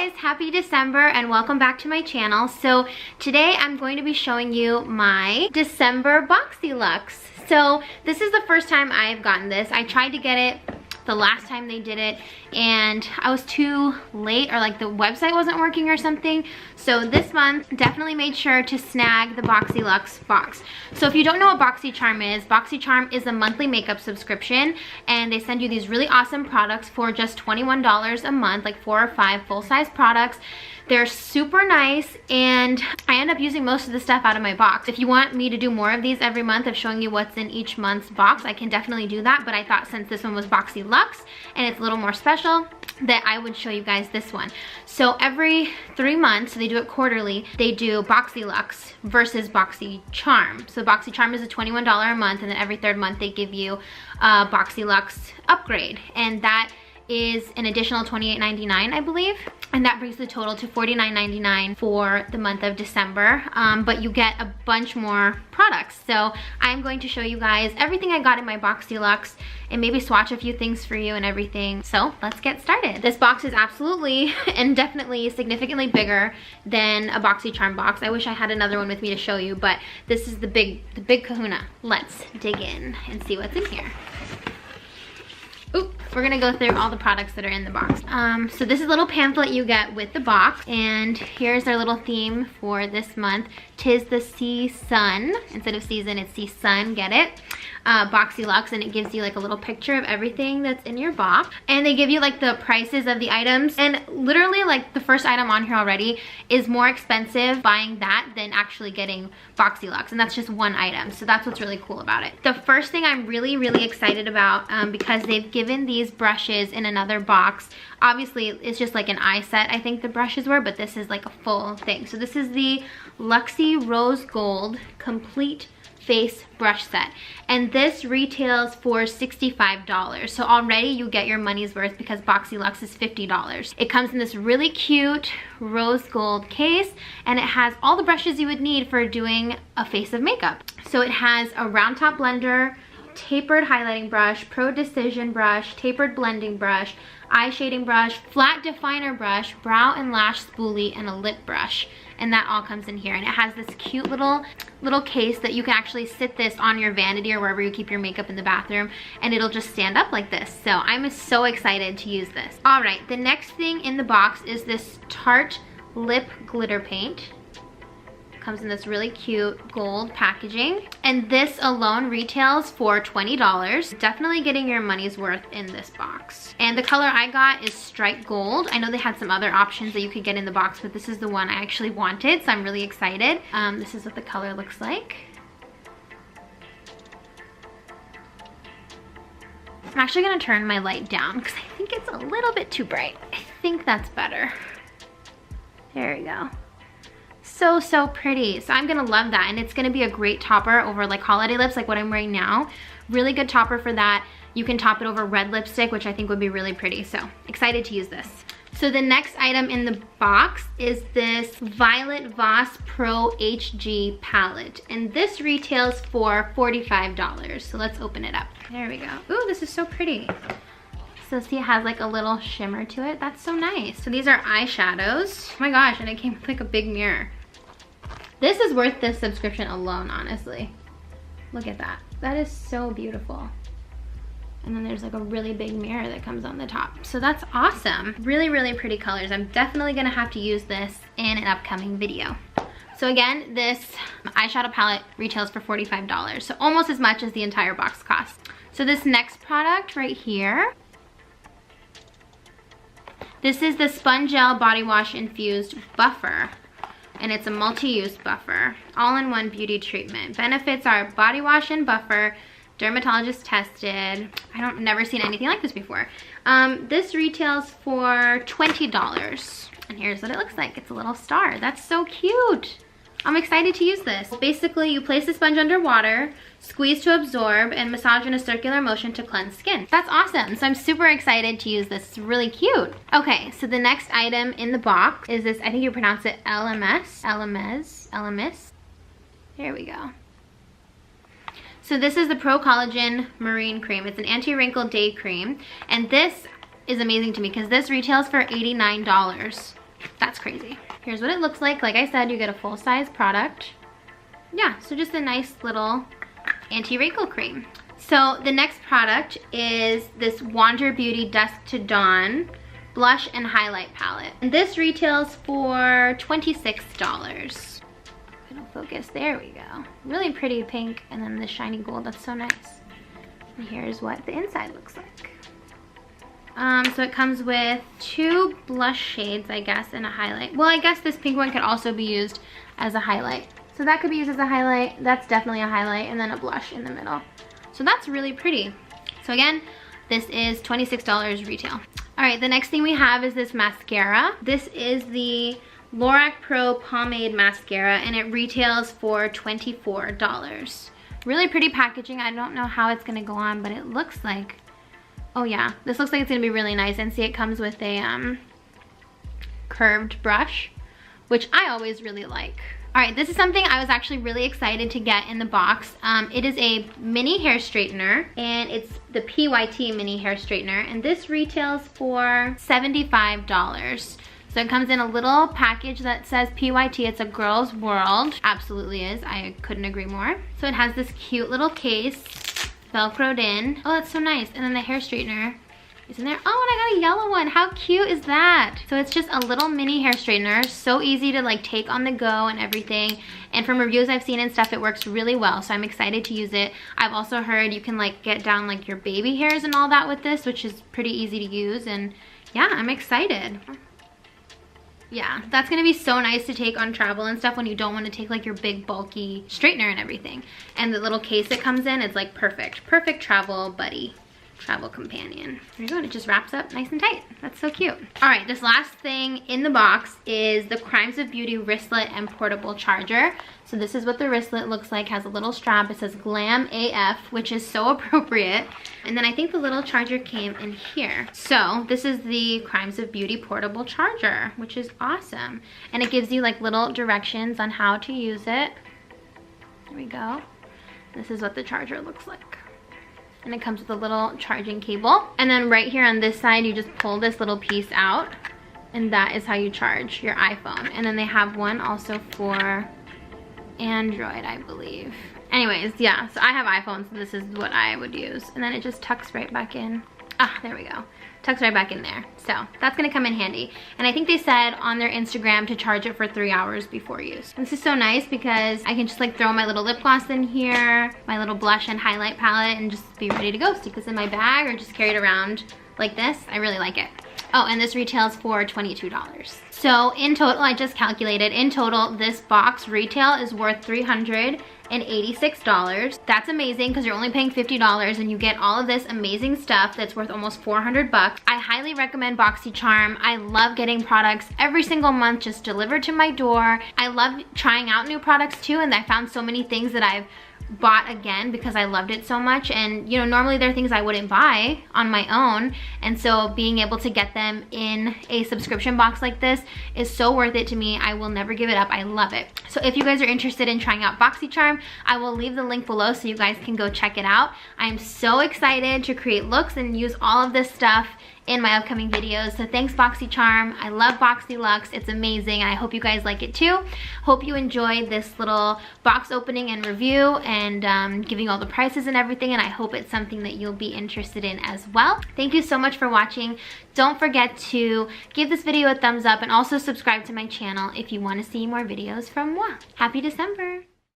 guys, happy December and welcome back to my channel. So today I'm going to be showing you my December Boxyluxe. So this is the first time I've gotten this. I tried to get it the last time they did it and I was too late, or like the website wasn't working or something. So this month definitely made sure to snag the Boxyluxe box. So if you don't know what Boxycharm is a monthly makeup subscription, and they send you these really awesome products for just $21 a month, like 4 or 5 full-size products. They're super nice and I end up using most of the stuff out of my box. If you want me to do more of these every month of showing you what's in each month's box, I can definitely do that, but I thought since this one was Boxyluxe and it's a little more special, that I would show you guys this one. So every 3 months, so they do it quarterly, they do Boxyluxe versus Boxycharm. So Boxycharm is a $21 a month, and then every 3rd month they give you a Boxyluxe upgrade, and that is an additional $28.99, I believe, and that brings the total to $49.99 for the month of December. But you get a bunch more products. So I'm going to show you guys everything I got in my Boxyluxe and maybe swatch a few things for you and everything. So let's get started. This box is absolutely and definitely significantly bigger than a Boxycharm box. I wish I had another one with me to show you, but this is the big kahuna. Let's dig in and see what's in here. Ooh, we're gonna go through all the products that are in the box. So this is a little pamphlet you get with the box, and here's our little theme for this month. 'Tis the sea sun. Instead of season, it's sea sun, get it? Boxyluxe, and it gives you like a little picture of everything that's in your box. And they give you like the prices of the items, and literally like the first item on here already is more expensive buying that than actually getting Boxyluxe, and that's just one item. So that's what's really cool about it. The first thing I'm really excited about, because they've given these brushes in another box. Obviously it's just like an eye set, I think the brushes were, but this is like a full thing. So this is the Luxie Rose Gold Complete Face Brush Set, and this retails for $65. So already you get your money's worth because Boxyluxe is $50. It comes in this really cute rose gold case, and it has all the brushes you would need for doing a face of makeup. So it has a round top blender, tapered highlighting brush, pro decision brush, tapered blending brush, eye shading brush, flat definer brush, brow and lash spoolie, and a lip brush. And that all comes in here, and it has this cute little case that you can actually sit this on your vanity or wherever you keep your makeup in the bathroom, and it'll just stand up like this. So I'm so excited to use this. All right, the next thing in the box is this Tarte lip glitter paint. Comes in this really cute gold packaging, and this alone retails for $20. Definitely getting your money's worth in this box. And the color I got is Strike Gold. I know they had some other options that you could get in the box, but this is the one I actually wanted, so I'm really excited. This is what the color looks like. I'm actually gonna turn my light down because I think it's a little bit too bright. I think that's better. There we go. So pretty. So I'm gonna love that, and it's gonna be a great topper over like holiday lips like what I'm wearing now. Really good topper for that. You can top it over red lipstick, which I think would be really pretty. So excited to use this. So the next item in the box is this Violet Voss Pro HG palette, and this retails for $45. So let's open it up. There we go. Ooh, this is so pretty. So see, it has like a little shimmer to it. That's so nice. So these are eyeshadows. Oh my gosh, and it came with like a big mirror. This is worth this subscription alone, honestly. Look at that. That is so beautiful. And then there's like a really big mirror that comes on the top. So that's awesome. Really pretty colors. I'm definitely gonna have to use this in an upcoming video. So again, this eyeshadow palette retails for $45. So almost as much as the entire box costs. So this next product right here, this is the Spun Gel Body Wash Infused Buffer, and it's a multi-use buffer, all-in-one beauty treatment. Benefits are body wash and buffer, dermatologist tested. Never seen anything like this before. This retails for $20, and here's what it looks like. It's a little star. That's so cute. I'm excited to use this. Basically, you place the sponge under water, squeeze to absorb, and massage in a circular motion to cleanse skin. That's awesome. So I'm super excited to use this. It's really cute. Okay, so the next item in the box is this, I think you pronounce it LMS. There we go. So this is the Pro Collagen Marine Cream. It's an anti-wrinkle day cream, and this is amazing to me because this retails for $89. That's crazy. Here's what it looks like. Like I said, you get a full-size product. Yeah, so just a nice little anti-wrinkle cream. So the next product is this Wander Beauty Dusk to Dawn blush and highlight palette. And this retails for $26. It'll focus, there we go. Really pretty pink, and then the shiny gold, that's so nice. And here's what the inside looks like. So it comes with 2 blush shades, I guess, and a highlight. Well, I guess this pink one could also be used as a highlight. So that could be used as a highlight, that's definitely a highlight, and then a blush in the middle. So that's really pretty. So again, this is $26 retail. All right, the next thing we have is this mascara. This is the Lorac Pro Pomade Mascara, and it retails for $24. Really pretty packaging. I don't know how it's gonna go on, but it looks like, oh yeah, this looks like it's gonna be really nice. And see, it comes with a curved brush, which I always really like. All right, this is something I was actually really excited to get in the box. It is a mini hair straightener, and it's the PYT mini hair straightener, and this retails for $75. So it comes in a little package that says PYT, it's a girl's world. Absolutely is, I couldn't agree more. So it has this cute little case, Velcroed in. Oh, that's so nice. And then the hair straightener is in there. Oh, and I got a yellow one. How cute is that? So it's just a little mini hair straightener. So easy to like take on the go and everything. And from reviews I've seen and stuff, it works really well. So I'm excited to use it. I've also heard you can like get down like your baby hairs and all that with this, which is pretty easy to use. And yeah, I'm excited. Yeah, that's gonna be so nice to take on travel and stuff when you don't want to take like your big bulky straightener and everything. And the little case it comes in, it's like perfect. Perfect travel buddy. Travel companion. There you go, and it just wraps up nice and tight. That's so cute. All right, this last thing in the box is the Crimes of Beauty wristlet and portable charger. So this is what the wristlet looks like. Has a little strap. It says Glam AF, which is so appropriate. And then I think the little charger came in here. So this is the Crimes of Beauty portable charger, which is awesome. And it gives you like little directions on how to use it. There we go. This is what the charger looks like. And it comes with a little charging cable. And then right here on this side, you just pull this little piece out, and that is how you charge your iPhone. And then they have one also for Android, I believe. Anyways, yeah, so I have iPhones, so this is what I would use. And then it just tucks right back in. Ah, there we go. Tucks right back in there. So that's gonna come in handy. And I think they said on their Instagram to charge it for 3 hours before use. This is so nice because I can just like throw my little lip gloss in here, my little blush and highlight palette, and just be ready to go. Stick this in my bag or just carry it around like this. I really like it. Oh, and this retails for $22. So in total, I just calculated, in total, this box retail is worth $386. That's amazing because you're only paying $50 and you get all of this amazing stuff that's worth almost 400 bucks. I highly recommend Boxycharm. I love getting products every single month just delivered to my door. I love trying out new products too, and I found so many things that I've bought again because I loved it so much. And you know, normally there are things I wouldn't buy on my own, and so being able to get them in a subscription box like this is so worth it to me. I will never give it up. I love it. So if you guys are interested in trying out Boxycharm, I will leave the link below so you guys can go check it out. I'm so excited to create looks and use all of this stuff in my upcoming videos. So thanks Boxycharm. I love Boxyluxe. It's amazing, and I hope you guys like it too. Hope you enjoyed this little box opening and review and giving all the prices and everything, and I hope it's something that you'll be interested in as well. Thank you so much for watching. Don't forget to give this video a thumbs up and also subscribe to my channel if you want to see more videos from moi. Happy December!